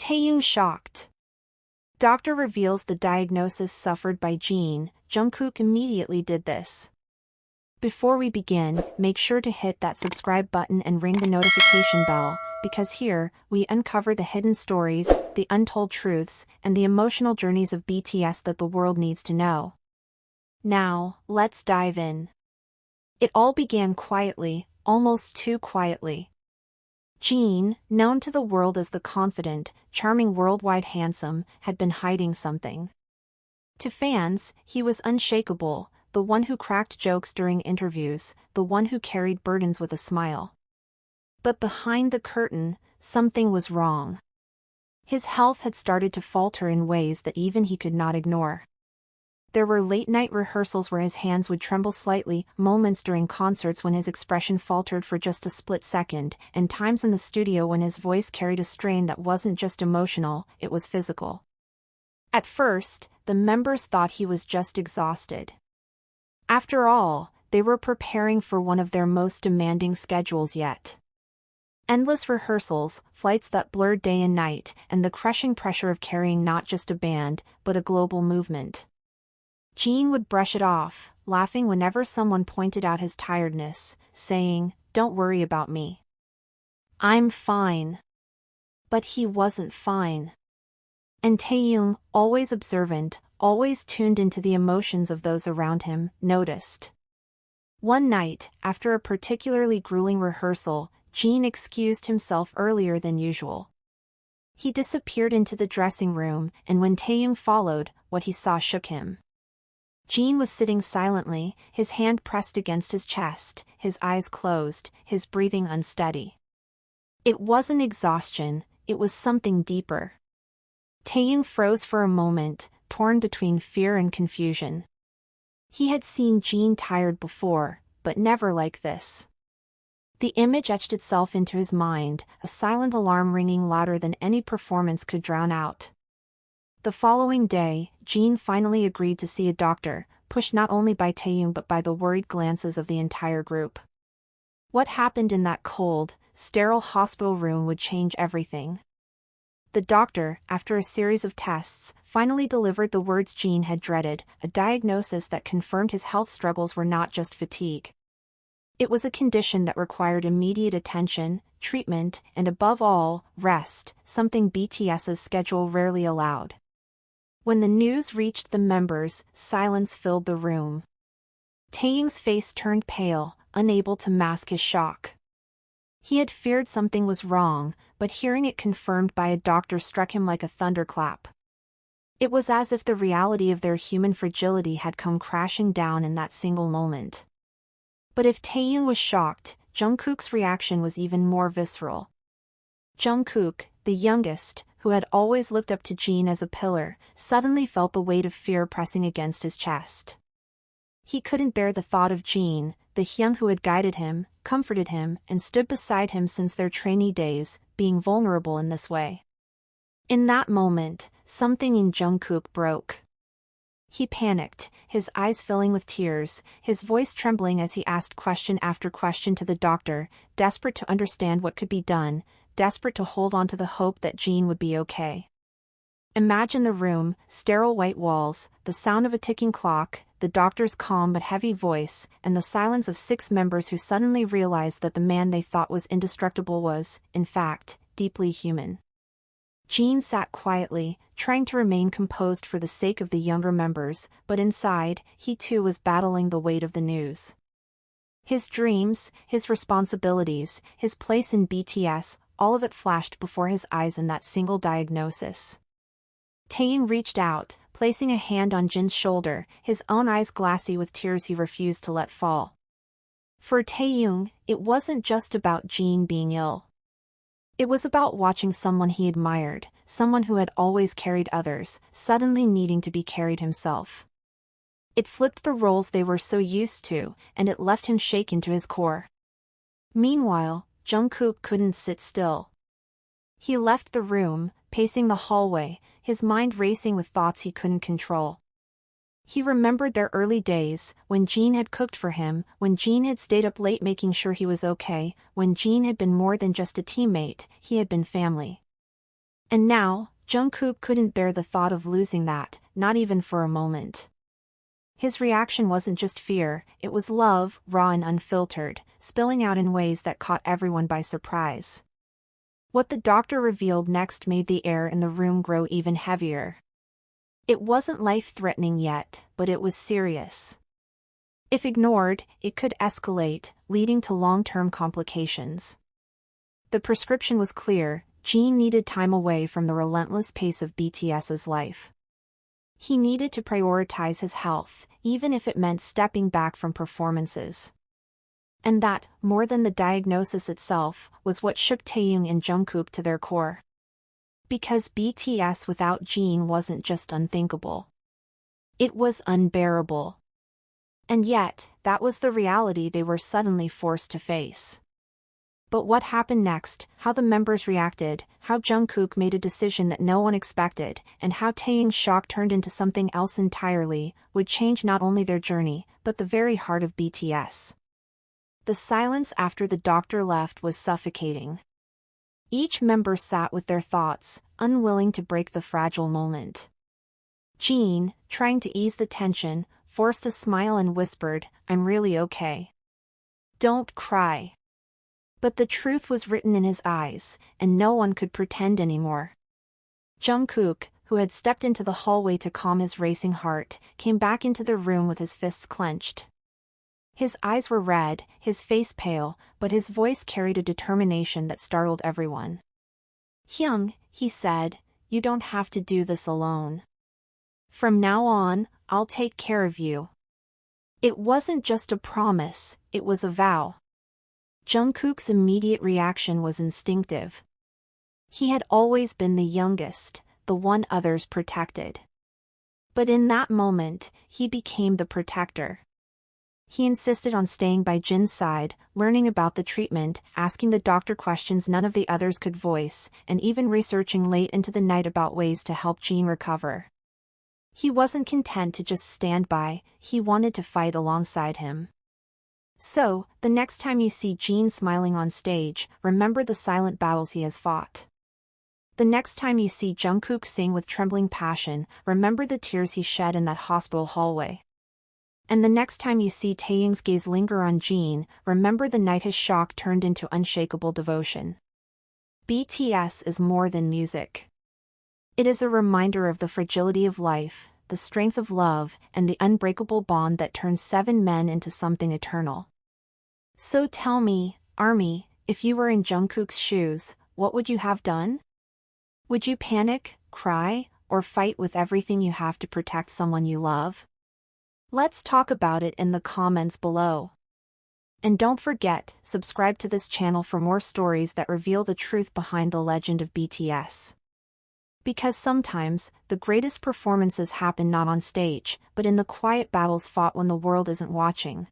Taehyung shocked. Doctor reveals the diagnosis suffered by Jin. Jungkook immediately did this. Before we begin, make sure to hit that subscribe button and ring the notification bell, because here, we uncover the hidden stories, the untold truths, and the emotional journeys of BTS that the world needs to know. Now, let's dive in. It all began quietly, almost too quietly. Jin, known to the world as the confident, charming worldwide handsome, had been hiding something. To fans, he was unshakable, the one who cracked jokes during interviews, the one who carried burdens with a smile. But behind the curtain, something was wrong. His health had started to falter in ways that even he could not ignore. There were late-night rehearsals where his hands would tremble slightly, moments during concerts when his expression faltered for just a split second, and times in the studio when his voice carried a strain that wasn't just emotional, it was physical. At first, the members thought he was just exhausted. After all, they were preparing for one of their most demanding schedules yet. Endless rehearsals, flights that blurred day and night, and the crushing pressure of carrying not just a band, but a global movement. Jin would brush it off, laughing whenever someone pointed out his tiredness, saying, "Don't worry about me. I'm fine." But he wasn't fine. And Taehyung, always observant, always tuned into the emotions of those around him, noticed. One night, after a particularly grueling rehearsal, Jin excused himself earlier than usual. He disappeared into the dressing room, and when Taehyung followed, what he saw shook him. Jin was sitting silently, his hand pressed against his chest, his eyes closed, his breathing unsteady. It wasn't exhaustion, it was something deeper. Taehyung froze for a moment, torn between fear and confusion. He had seen Jin tired before, but never like this. The image etched itself into his mind, a silent alarm ringing louder than any performance could drown out. The following day, Jin finally agreed to see a doctor, pushed not only by Taehyung but by the worried glances of the entire group. What happened in that cold, sterile hospital room would change everything. The doctor, after a series of tests, finally delivered the words Jin had dreaded, a diagnosis that confirmed his health struggles were not just fatigue. It was a condition that required immediate attention, treatment, and above all, rest, something BTS's schedule rarely allowed. When the news reached the members, silence filled the room. Taehyung's face turned pale, unable to mask his shock. He had feared something was wrong, but hearing it confirmed by a doctor struck him like a thunderclap. It was as if the reality of their human fragility had come crashing down in that single moment. But if Taehyung was shocked, Jungkook's reaction was even more visceral. Jungkook, the youngest, who had always looked up to Jin as a pillar, suddenly felt the weight of fear pressing against his chest. He couldn't bear the thought of Jin, the Hyung who had guided him, comforted him, and stood beside him since their trainee days, being vulnerable in this way. In that moment, something in Jungkook broke. He panicked, his eyes filling with tears, his voice trembling as he asked question after question to the doctor, desperate to understand what could be done, desperate to hold on to the hope that Jin would be okay. Imagine the room, sterile white walls, the sound of a ticking clock, the doctor's calm but heavy voice, and the silence of 6 members who suddenly realized that the man they thought was indestructible was, in fact, deeply human. Jin sat quietly, trying to remain composed for the sake of the younger members, but inside, he too was battling the weight of the news. His dreams, his responsibilities, his place in BTS, all of it flashed before his eyes in that single diagnosis. Taehyung reached out, placing a hand on Jin's shoulder, his own eyes glassy with tears he refused to let fall. For Taehyung, it wasn't just about Jin being ill. It was about watching someone he admired, someone who had always carried others, suddenly needing to be carried himself. It flipped the roles they were so used to, and it left him shaken to his core. Meanwhile, Jungkook couldn't sit still. He left the room, pacing the hallway, his mind racing with thoughts he couldn't control. He remembered their early days, when Jin had cooked for him, when Jin had stayed up late making sure he was okay, when Jin had been more than just a teammate, he had been family. And now, Jungkook couldn't bear the thought of losing that, not even for a moment. His reaction wasn't just fear, it was love, raw and unfiltered, spilling out in ways that caught everyone by surprise. What the doctor revealed next made the air in the room grow even heavier. It wasn't life-threatening yet, but it was serious. If ignored, it could escalate, leading to long-term complications. The prescription was clear: Jin needed time away from the relentless pace of BTS's life. He needed to prioritize his health, even if it meant stepping back from performances. And that, more than the diagnosis itself, was what shook Taehyung and Jungkook to their core. Because BTS without Jin wasn't just unthinkable. It was unbearable. And yet, that was the reality they were suddenly forced to face. But what happened next, how the members reacted, how Jungkook made a decision that no one expected, and how Taehyung's shock turned into something else entirely, would change not only their journey, but the very heart of BTS. The silence after the doctor left was suffocating. Each member sat with their thoughts, unwilling to break the fragile moment. Jin, trying to ease the tension, forced a smile and whispered, "I'm really okay. Don't cry." But the truth was written in his eyes, and no one could pretend anymore. Jungkook, who had stepped into the hallway to calm his racing heart, came back into the room with his fists clenched. His eyes were red, his face pale, but his voice carried a determination that startled everyone. "Hyung," he said, "you don't have to do this alone. From now on, I'll take care of you." It wasn't just a promise, it was a vow. Jungkook's immediate reaction was instinctive. He had always been the youngest, the one others protected. But in that moment, he became the protector. He insisted on staying by Jin's side, learning about the treatment, asking the doctor questions none of the others could voice, and even researching late into the night about ways to help Jin recover. He wasn't content to just stand by, he wanted to fight alongside him. So, the next time you see Jin smiling on stage, remember the silent battles he has fought. The next time you see Jungkook sing with trembling passion, remember the tears he shed in that hospital hallway. And the next time you see Taehyung's gaze linger on Jin, remember the night his shock turned into unshakable devotion. BTS is more than music. It is a reminder of the fragility of life, the strength of love, and the unbreakable bond that turns 7 men into something eternal. So tell me, ARMY, if you were in Jungkook's shoes, what would you have done? Would you panic, cry, or fight with everything you have to protect someone you love? Let's talk about it in the comments below. And don't forget, subscribe to this channel for more stories that reveal the truth behind the legend of BTS. Because sometimes, the greatest performances happen not on stage, but in the quiet battles fought when the world isn't watching.